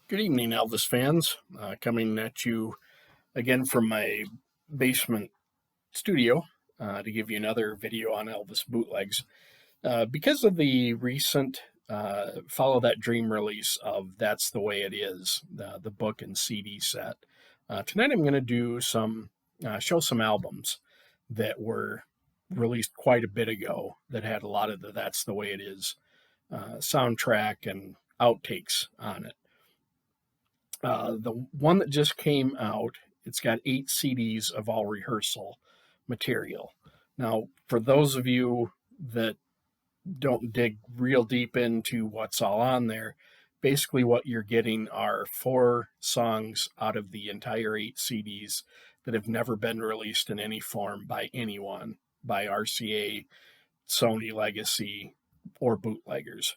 Good evening, Elvis fans. Coming at you again from my basement studio to give you another video on Elvis bootlegs. Because of the recent Follow That Dream release of That's the Way It Is, the book and CD set, tonight I'm going to do show some albums that were released quite a bit ago that had a lot of the That's the Way It Is soundtrack and outtakes on it. The one that just came out, it's got 8 CDs of all rehearsal material. Now, for those of you that don't dig real deep into what's all on there, basically what you're getting are 4 songs out of the entire 8 CDs that have never been released in any form by anyone, by RCA, Sony Legacy, or bootleggers.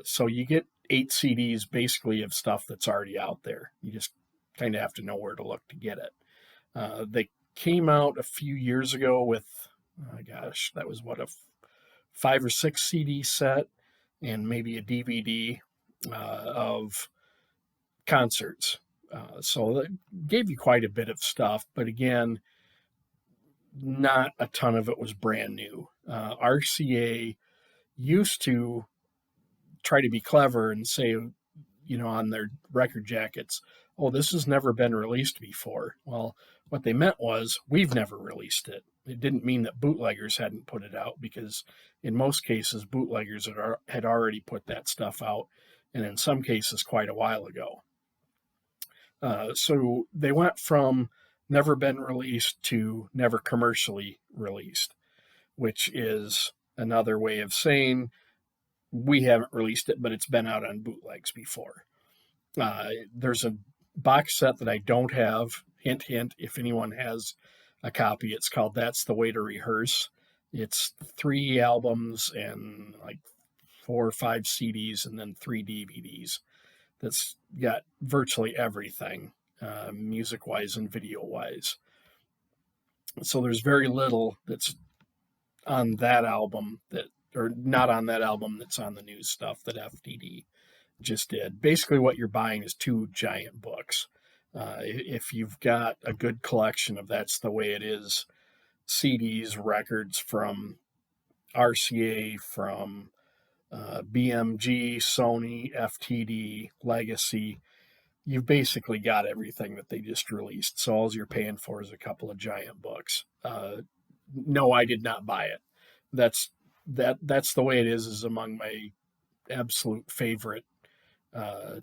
So you get 8 CDs basically of stuff that's already out there. You just kind of have to know where to look to get it. They came out a few years ago with, that was what, a 5 or 6 CD set and maybe a DVD of concerts. So that gave you quite a bit of stuff, but again, not a ton of it was brand new. RCA used to try to be clever and say, on their record jackets, oh, this has never been released before. Well, what they meant was, we've never released it. It didn't mean that bootleggers hadn't put it out, because in most cases, bootleggers had already put that stuff out, and in some cases, quite a while ago. So they went from never been released to never commercially released, which is another way of saying, we haven't released it, but it's been out on bootlegs before. There's a box set that I don't have. Hint, hint, if anyone has a copy, it's called That's the Way to Rehearse. It's 3 albums and like 4 or 5 CDs and then 3 DVDs. That's got virtually everything, music-wise and video-wise. So there's very little that's on that album or not on that album that's on the new stuff that FTD just did. Basically what you're buying is 2 giant books. If you've got a good collection of That's the Way It Is CDs, records from RCA, from BMG, Sony, FTD, Legacy, you've basically got everything that they just released. So all you're paying for is a couple of giant books. No, I did not buy it. That's the Way It Is among my absolute favorite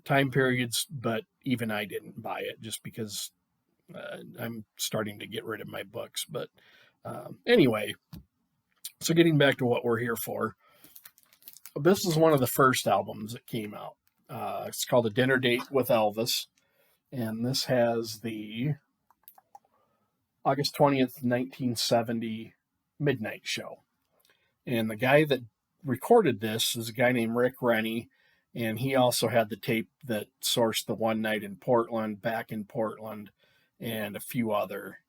time periods, but even I didn't buy it just because I'm starting to get rid of my books. But anyway, so getting back to what we're here for, this is one of the first albums that came out. It's called A Dinner Date with Elvis, and this has the August 20th, 1970 midnight show. And the guy that recorded this is a guy named Rick Rennie, and he also had the tape that sourced the One Night in Portland, Back in Portland, and a few other.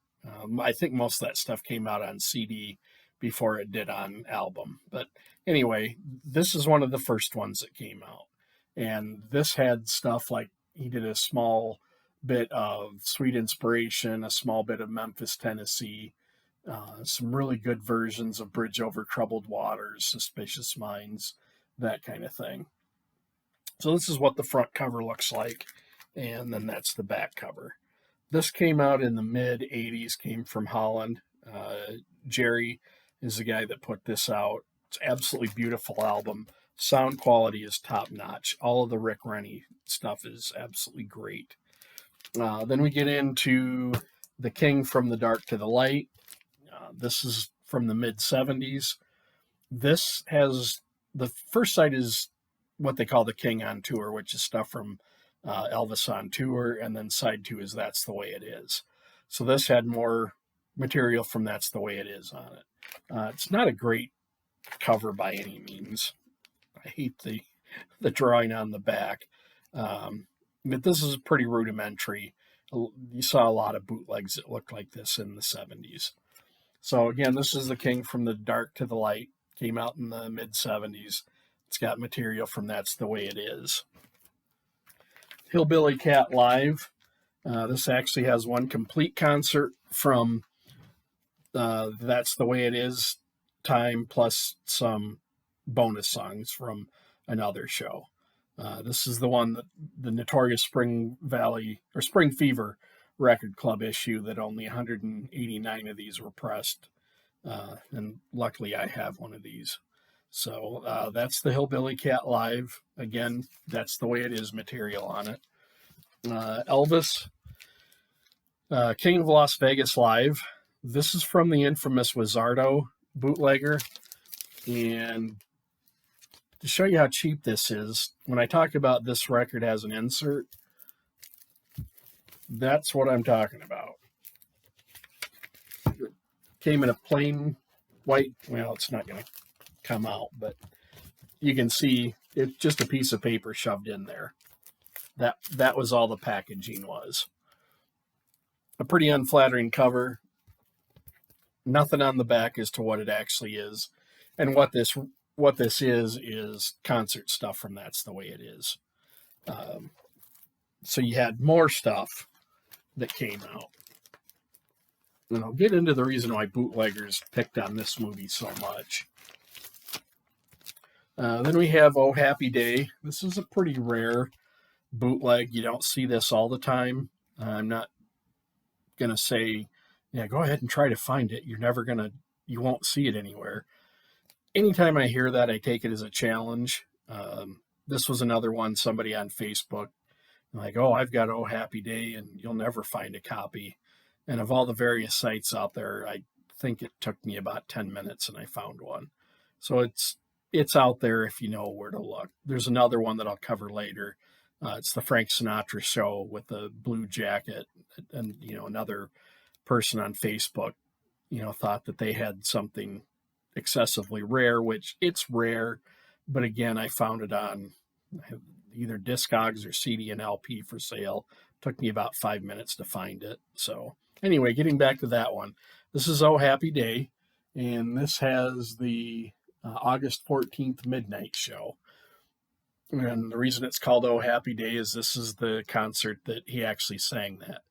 I think most of that stuff came out on CD before it did on album. But anyway, this is one of the first ones that came out. And this had stuff like, he did a small bit of Sweet Inspiration, a small bit of Memphis, Tennessee, some really good versions of Bridge Over Troubled Waters, Suspicious Minds, that kind of thing. So this is what the front cover looks like, and then that's the back cover. This came out in the mid-80s, came from Holland. Jerry is the guy that put this out. It's an absolutely beautiful album. Sound quality is top-notch. All of the Rick Rennie stuff is absolutely great. Then we get into The King from the Dark to the Light. This is from the mid-70s. This has, the first side is what they call The King on Tour, which is stuff from Elvis on Tour, and then side 2 is That's the Way It Is. So this had more material from That's the Way It Is on it. It's not a great cover by any means. I hate the drawing on the back. But this is pretty rudimentary. You saw a lot of bootlegs that looked like this in the 70s. So again, this is The King from the Dark to the Light. Came out in the mid-70s. It's got material from That's the Way It Is. Hillbilly Cat Live. This actually has one complete concert from That's the Way It Is time, plus some bonus songs from another show. This is the one that the notorious Spring Valley or Spring Fever Record Club issue that only 189 of these were pressed. And luckily I have one of these. So that's the Hillbilly Cat Live. Again, That's the Way It Is material on it. Elvis, King of Las Vegas Live. This is from the infamous Wizardo bootlegger. And to show you how cheap this is, when I talk about this record as an insert, that's what I'm talking about. It came in a plain white, well, it's not going to come out, but you can see it's just a piece of paper shoved in there. That was all the packaging was. A pretty unflattering cover. Nothing on the back as to what it actually is. And what this is concert stuff from That's the Way It Is. So you had more stuff that came out. And I'll get into the reason why bootleggers picked on this movie so much. Then we have Oh Happy Day. This is a pretty rare bootleg. You don't see this all the time. I'm not going to say, yeah, go ahead and try to find it. You won't see it anywhere. Anytime I hear that, I take it as a challenge. This was another one, somebody on Facebook, like, oh, I've got Oh Happy Day, and you'll never find a copy. And of all the various sites out there, I think it took me about 10 minutes and I found one. So it's out there if you know where to look. There's another one that I'll cover later. It's the Frank Sinatra show with the blue jacket, and another person on Facebook, thought that they had something excessively rare, which it's rare, but again, I found it on either Discogs or CD and LP for sale. Took me about 5 minutes to find it. So anyway, getting back to that one, this is Oh Happy Day, and this has the August 14th midnight show. And the reason it's called Oh Happy Day is this is the concert that he actually sang that.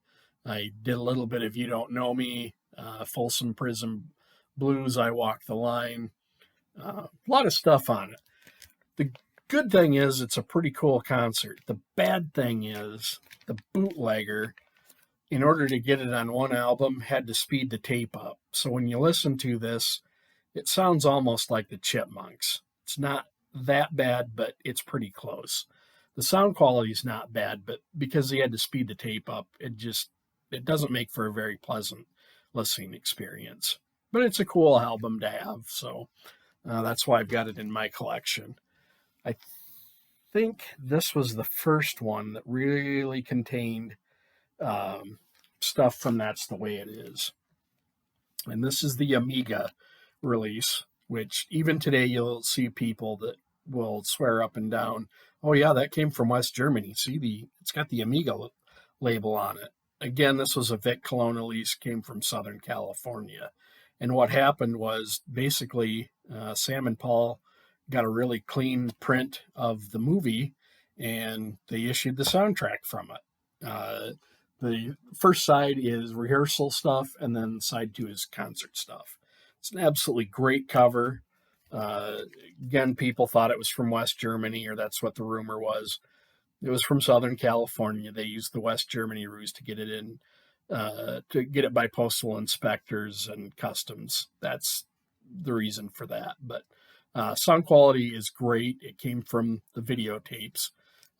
I did a little bit of You Don't Know Me, Folsom Prison Blues, I Walk the Line, a lot of stuff on it. The good thing is it's a pretty cool concert. The bad thing is the bootlegger, in order to get it on one album, had to speed the tape up. So when you listen to this, it sounds almost like the Chipmunks. It's not that bad, but it's pretty close. The sound quality is not bad, but because he had to speed the tape up, it doesn't make for a very pleasant listening experience. But it's a cool album to have, so that's why I've got it in my collection. I think this was the first one that really contained stuff from That's the Way It Is. And this is the Amiga release, which even today you'll see people that will swear up and down, oh yeah, that came from West Germany. See, it's got the Amiga label on it. Again, this was a Vic Cologne release, came from Southern California. And what happened was basically Sam and Paul got a really clean print of the movie, and they issued the soundtrack from it. The first side is rehearsal stuff, and then side 2 is concert stuff. It's an absolutely great cover. Again, people thought it was from West Germany, or that's what the rumor was. It was from Southern California. They used the West Germany ruse to get it in, to get it by postal inspectors and customs. That's the reason for that. But sound quality is great. It came from the videotapes,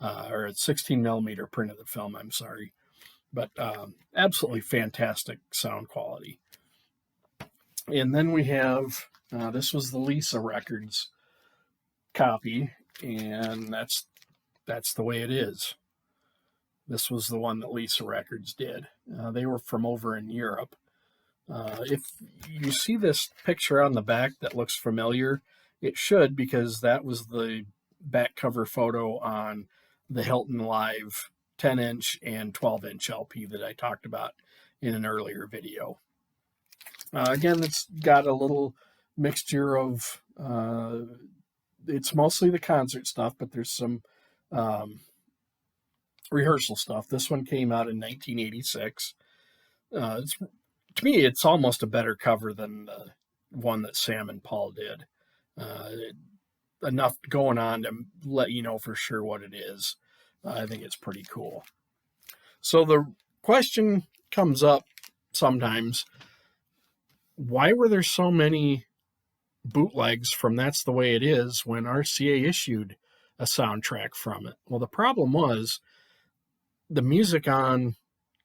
or a 16 millimeter print of the film, I'm sorry. But absolutely fantastic sound quality. And then we have, this was the Lisa Records copy, and that's the way it is. This was the one that Lisa Records did. They were from over in Europe. If you see this picture on the back that looks familiar, it should, because that was the back cover photo on the Hilton Live 10-inch and 12-inch LP that I talked about in an earlier video. Again, it's got a little mixture of, it's mostly the concert stuff, but there's some rehearsal stuff. This one came out in 1986. To me, it's almost a better cover than the one that Sam and Paul did. Uh, Enough going on to let you know for sure what it is. I think it's pretty cool. So the question comes up sometimes, why were there so many bootlegs from That's the Way It Is when RCA issued a soundtrack from it? Well, the problem was the music on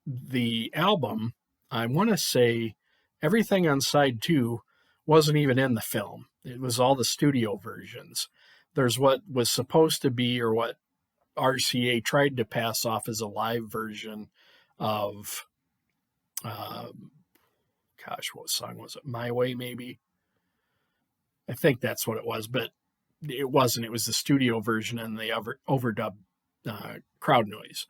the album, I want to say everything on side 2 wasn't even in the film. It was all the studio versions. There's what was supposed to be, or what RCA tried to pass off as a live version of, what song was it? My Way, maybe? I think that's what it was, but it wasn't. It was the studio version and the overdub crowd noise.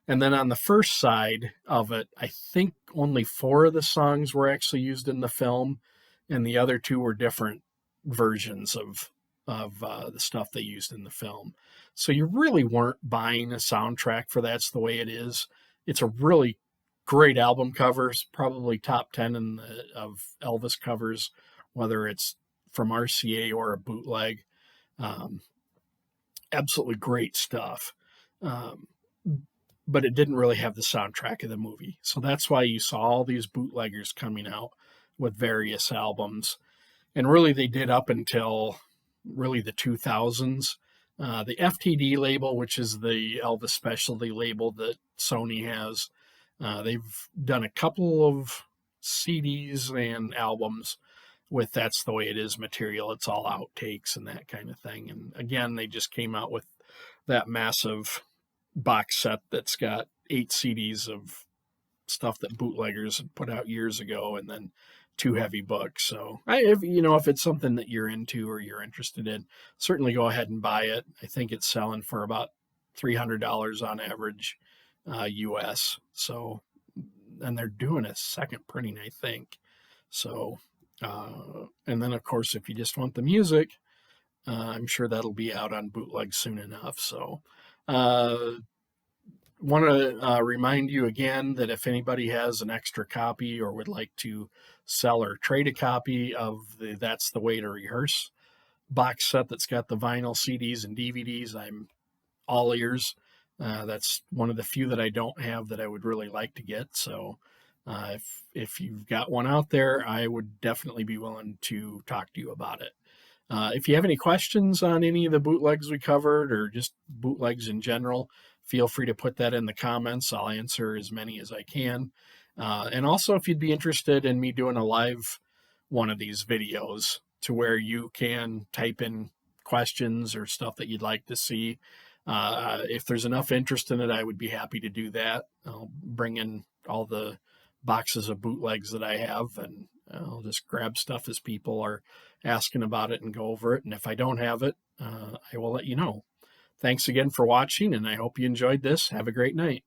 And then on the first side of it, I think only 4 of the songs were actually used in the film, and the other 2 were different versions of the stuff they used in the film. So you really weren't buying a soundtrack for That's the Way It Is. It's a really great album cover, probably top 10 of Elvis covers, whether it's from RCA or a bootleg. Absolutely great stuff. But it didn't really have the soundtrack of the movie. So that's why you saw all these bootleggers coming out with various albums. And really they did up until really the 2000s. The FTD label, which is the Elvis specialty label that Sony has, they've done a couple of CDs and albums with That's the Way It Is material. It's all outtakes and that kind of thing. And again, they just came out with that massive box set that's got 8 CDs of stuff that bootleggers had put out years ago, and then 2 heavy books. So if it's something that you're into or you're interested in, certainly go ahead and buy it. I think it's selling for about $300 on average, US. So, and they're doing a second printing, I think. So, and then of course, if you just want the music, I'm sure that'll be out on bootleg soon enough. So, want to remind you again that if anybody has an extra copy or would like to sell or trade a copy of the That's the Way to Rehearse box set that's got the vinyl CDs and DVDs, I'm all ears. That's one of the few that I don't have that I would really like to get. So if you've got one out there, I would definitely be willing to talk to you about it. If you have any questions on any of the bootlegs we covered, or just bootlegs in general, feel free to put that in the comments. I'll answer as many as I can. And also, if you'd be interested in me doing a live one of these videos to where you can type in questions or stuff that you'd like to see, if there's enough interest in it, I would be happy to do that. I'll bring in all the boxes of bootlegs that I have, and I'll just grab stuff as people are asking about it and go over it. And if I don't have it, I will let you know. Thanks again for watching, and I hope you enjoyed this. Have a great night.